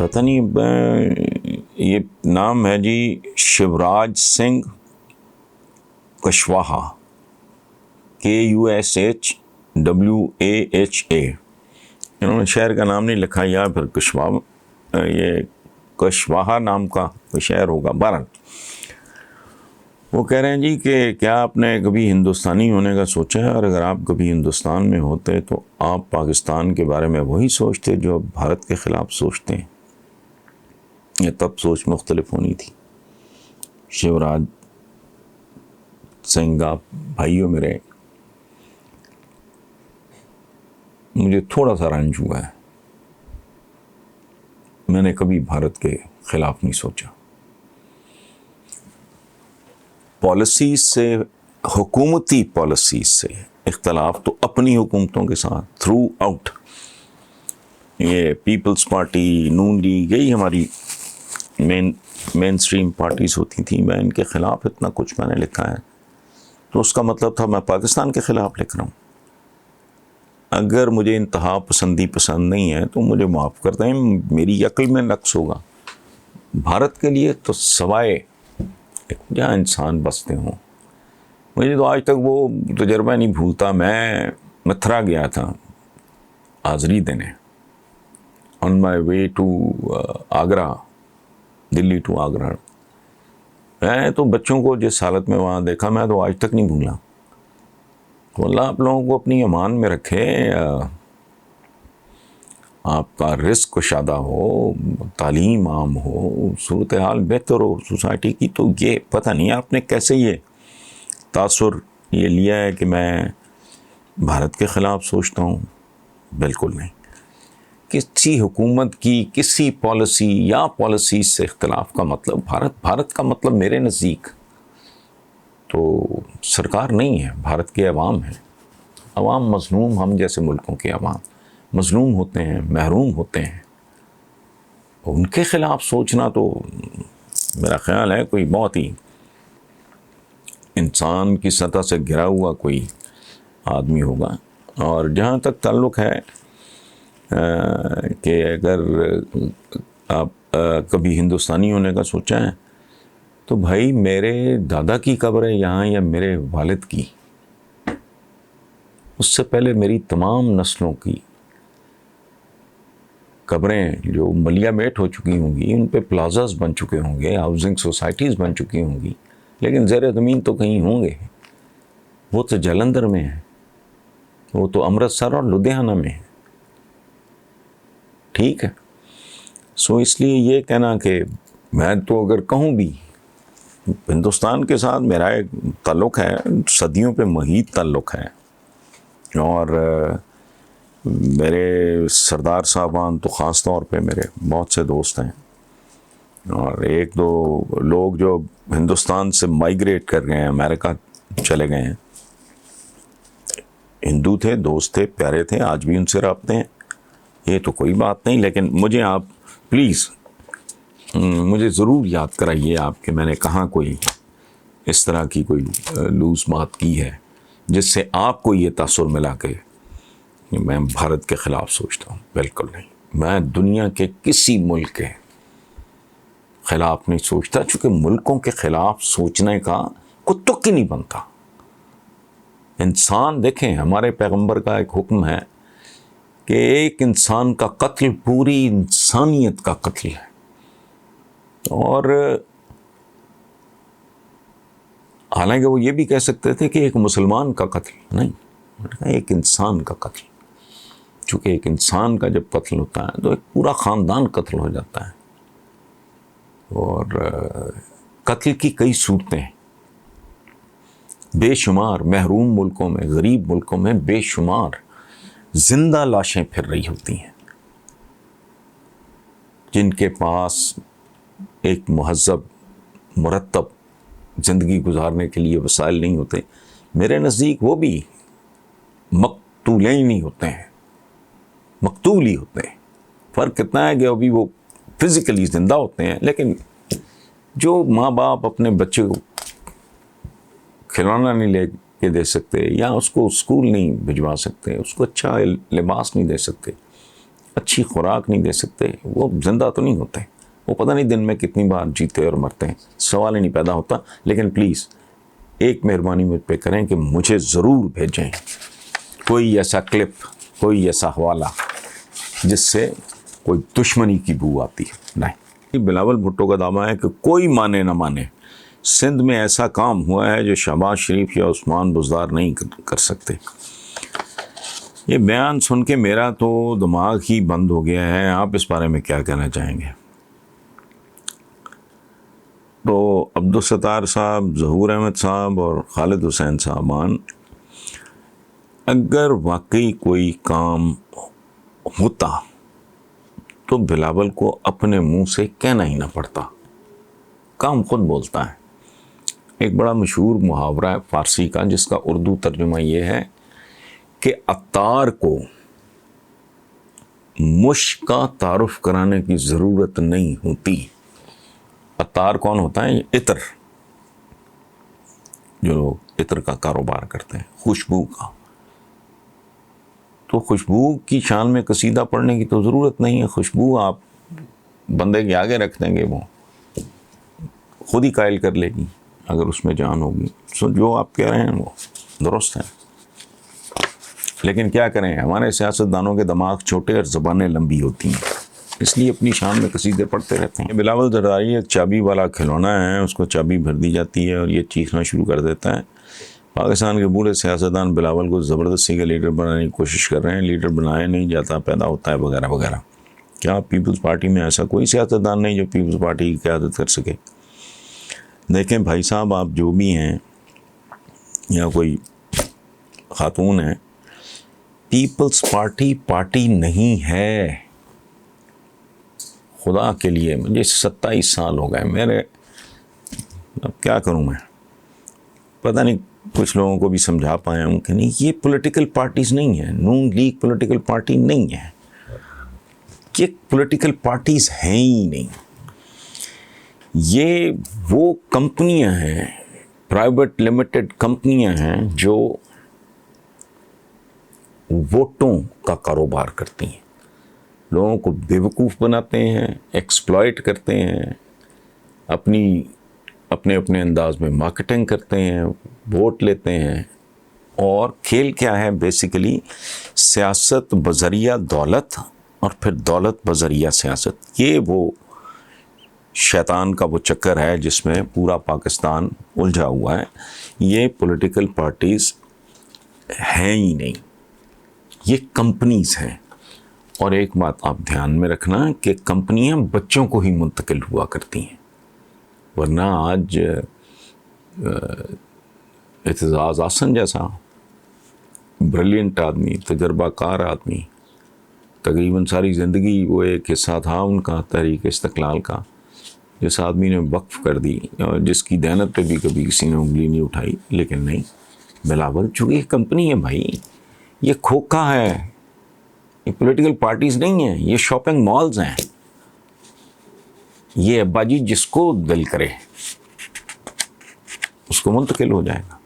پتہ نہیں یہ نام ہے جی شیوراج سنگھ کشواہا، KUSHWAHA. انہوں نے شہر کا نام نہیں لکھا، یا پھر یہ کشواہا نام کا کوئی شہر ہوگا. بہرحال وہ کہہ رہے ہیں جی کہ کیا آپ نے کبھی ہندوستانی ہونے کا سوچا ہے، اور اگر آپ کبھی ہندوستان میں ہوتے تو آپ پاکستان کے بارے میں وہی سوچتے جو بھارت کے خلاف سوچتے ہیں؟ یہ تب سوچ مختلف ہونی تھی. شیوراج سنگھ، آپ بھائیوں میرے، مجھے تھوڑا سا رنج ہوا ہے. میں نے کبھی بھارت کے خلاف نہیں سوچا. پالیسیز سے، حکومتی پالیسیز سے اختلاف تو اپنی حکومتوں کے ساتھ تھرو آؤٹ، یہ پیپلز پارٹی، نون لیگ، یہی ہماری مین سٹریم پارٹیز ہوتی تھیں. میں ان کے خلاف اتنا کچھ میں نے لکھا ہے تو اس کا مطلب تھا میں پاکستان کے خلاف لکھ رہا ہوں. اگر مجھے انتہا پسندی پسند نہیں ہے تو مجھے معاف کر دیں، میری عقل میں نقص ہوگا. بھارت کے لیے تو سوائے جہاں انسان بستے ہوں، مجھے تو آج تک وہ تجربہ نہیں بھولتا. میں متھرا گیا تھا حاضری دینے، on my way to Agra, Delhi to Agra. میں تو بچوں کو جس حالت میں وہاں دیکھا میں تو آج تک نہیں بھولا. تو اللہ آپ لوگوں کو اپنی امان میں رکھے، آپ کا رزق کشادہ ہو، تعلیم عام ہو، صورتحال بہتر ہو سوسائٹی کی. تو یہ پتہ نہیں آپ نے کیسے یہ تاثر یہ لیا ہے کہ میں بھارت کے خلاف سوچتا ہوں. بالکل نہیں. کسی حکومت کی کسی پالیسی یا پالیسیز سے اختلاف کا مطلب بھارت کا مطلب میرے نزدیک تو سرکار نہیں ہے، بھارت کے عوام ہیں. عوام مظلوم، ہم جیسے ملکوں کے عوام مظلوم ہوتے ہیں، محروم ہوتے ہیں. ان کے خلاف سوچنا تو میرا خیال ہے کوئی بہت ہی انسان کی سطح سے گرا ہوا کوئی آدمی ہوگا. اور جہاں تک تعلق ہے کہ اگر آپ کبھی ہندوستانی ہونے کا سوچا ہے تو بھائی میرے دادا کی قبر ہے یہاں یا میرے والد کی، اس سے پہلے میری تمام نسلوں کی قبریں جو ملیا میٹ ہو چکی ہوں گی، ان پہ پلازاز بن چکے ہوں گے، ہاؤسنگ سوسائٹیز بن چکی ہوں گی، لیکن زیر زمین تو کہیں ہوں گے. وہ تو جلندھر میں ہے، وہ تو امرتسر اور لدھیانہ میں ہے. ٹھیک ہے. سو اس لیے یہ کہنا کہ میں تو اگر کہوں بھی ہندوستان کے ساتھ میرا ایک تعلق ہے، صدیوں پہ محیط تعلق ہے. اور میرے سردار صاحبان تو خاص طور پہ میرے بہت سے دوست ہیں، اور ایک دو لوگ جو ہندوستان سے مائیگریٹ کر گئے ہیں، امریکہ چلے گئے ہیں. ہندو تھے، دوست تھے، پیارے تھے، آج بھی ان سے رابطے ہیں. یہ تو کوئی بات نہیں، لیکن مجھے آپ پلیز مجھے ضرور یاد کرائیے آپ کہ میں نے کہاں کوئی اس طرح کی کوئی لوز بات کی ہے جس سے آپ کو یہ تاثر ملا کہ میں بھارت کے خلاف سوچتا ہوں. بالکل نہیں. میں دنیا کے کسی ملک کے خلاف نہیں سوچتا، چونکہ ملکوں کے خلاف سوچنے کا کوئی تک ہی نہیں بنتا. انسان دیکھیں، ہمارے پیغمبر کا ایک حکم ہے کہ ایک انسان کا قتل پوری انسانیت کا قتل ہے. اور حالانکہ وہ یہ بھی کہہ سکتے تھے کہ ایک مسلمان کا قتل نہیں، ایک انسان کا قتل. چونکہ ایک انسان کا جب قتل ہوتا ہے تو ایک پورا خاندان قتل ہو جاتا ہے. اور قتل کی کئی صورتیں ہیں، بے شمار محروم ملکوں میں، غریب ملکوں میں بے شمار زندہ لاشیں پھر رہی ہوتی ہیں جن کے پاس ایک مہذب مرتب زندگی گزارنے کے لیے وسائل نہیں ہوتے. میرے نزدیک وہ بھی مقتولیں ہی نہیں ہوتے ہیں، مقتول ہی ہوتے ہیں. فرق اتنا ہے کہ ابھی وہ فزیکلی زندہ ہوتے ہیں، لیکن جو ماں باپ اپنے بچے کو کھلونا نہیں لے کے دے سکتے، یا اس کو اسکول نہیں بھجوا سکتے، اس کو اچھا لباس نہیں دے سکتے، اچھی خوراک نہیں دے سکتے، وہ زندہ تو نہیں ہوتے، وہ پتہ نہیں دن میں کتنی بار جیتے اور مرتے ہیں، سوال ہی نہیں پیدا ہوتا. لیکن پلیز ایک مہربانی مجھ پہ کریں کہ مجھے ضرور بھیجیں کوئی ایسا کلپ، کوئی ایسا حوالہ جس سے کوئی دشمنی کی بو آتی ہے. نہیں، بلاول بھٹو کا دعویٰ ہے کہ کوئی مانے نہ مانے سندھ میں ایسا کام ہوا ہے جو شہباز شریف یا عثمان بزدار نہیں کر سکتے. یہ بیان سن کے میرا تو دماغ ہی بند ہو گیا ہے. آپ اس بارے میں کیا کہنا چاہیں گے؟ تو عبدالستار صاحب، ظہور احمد صاحب اور خالد حسین صاحبان، اگر واقعی کوئی کام ہوتا تو بلاول کو اپنے منہ سے کہنا ہی نہ پڑتا، کام خود بولتا ہے. ایک بڑا مشہور محاورہ ہے فارسی کا جس کا اردو ترجمہ یہ ہے کہ عطار کو مشک کا تعارف کرانے کی ضرورت نہیں ہوتی. عطار کون ہوتا ہے؟ یہ عطر، جو لوگ عطر کا کاروبار کرتے ہیں، خوشبو کا. تو خوشبو کی شان میں قصیدہ پڑھنے کی تو ضرورت نہیں ہے. خوشبو آپ بندے کے آگے رکھ دیں گے، وہ خود ہی قائل کر لے گی اگر اس میں جان ہوگی. سو جو آپ کہہ رہے ہیں وہ درست ہے، لیکن کیا کریں، ہمارے سیاستدانوں کے دماغ چھوٹے اور زبانیں لمبی ہوتی ہیں، اس لیے اپنی شان میں قصیدے پڑھتے رہتے ہیں. بلاول زرداری ایک چابی والا کھلونا ہے، اس کو چابی بھر دی جاتی ہے اور یہ چیخنا شروع کر دیتا ہے. پاکستان کے بوڑھے سیاستدان بلاول کو زبردستی کا لیڈر بنانے کی کوشش کر رہے ہیں. لیڈر بنایا نہیں جاتا، پیدا ہوتا ہے، وغیرہ وغیرہ. کیا پیپلز پارٹی میں ایسا کوئی سیاستدان نہیں جو پیپلز پارٹی کی قیادت کر سکے؟ دیکھیں بھائی صاحب، آپ جو بھی ہیں یا کوئی خاتون ہیں، پیپلز پارٹی پارٹی نہیں ہے. خدا کے لیے مجھے 27 سال ہو گئے، میرے اب کیا کروں میں، پتہ نہیں کچھ لوگوں کو بھی سمجھا پایا ہوں کہ نہیں، یہ پولیٹیکل پارٹیز نہیں ہیں. نون لیگ پولیٹیکل پارٹی نہیں ہے، یہ پولیٹیکل پارٹیز ہیں ہی نہیں. یہ وہ کمپنیاں ہیں، پرائیویٹ لمیٹڈ کمپنیاں ہیں جو ووٹوں کا کاروبار کرتی ہیں، لوگوں کو بیوقوف بناتے ہیں، ایکسپلائٹ کرتے ہیں، اپنے انداز میں مارکیٹنگ کرتے ہیں، ووٹ لیتے ہیں. اور کھیل کیا ہے؟ بیسیکلی سیاست بذریعہ دولت اور پھر دولت بذریعہ سیاست. یہ وہ شیطان کا وہ چکر ہے جس میں پورا پاکستان الجھا ہوا ہے. یہ پولیٹیکل پارٹیز ہیں ہی نہیں، یہ کمپنیز ہیں. اور ایک بات آپ دھیان میں رکھنا کہ کمپنیاں بچوں کو ہی منتقل ہوا کرتی ہیں، ورنہ آج اعتزاز احسن جیسا بریلینٹ آدمی، تجربہ کار آدمی، تقریباً ساری زندگی وہ ایک حصہ تھا ان کا تحریک استقلال کا، جس آدمی نے وقف کر دی اور جس کی دینت پہ بھی کبھی کسی نے انگلی نہیں اٹھائی. لیکن نہیں، بلاول چونکہ یہ کمپنی ہے بھائی، یہ کھوکھا ہے، یہ پولیٹیکل پارٹیز نہیں ہیں، یہ شاپنگ مالز ہیں. یہ ابا جی جس کو دل کرے اس کو منتقل ہو جائے گا.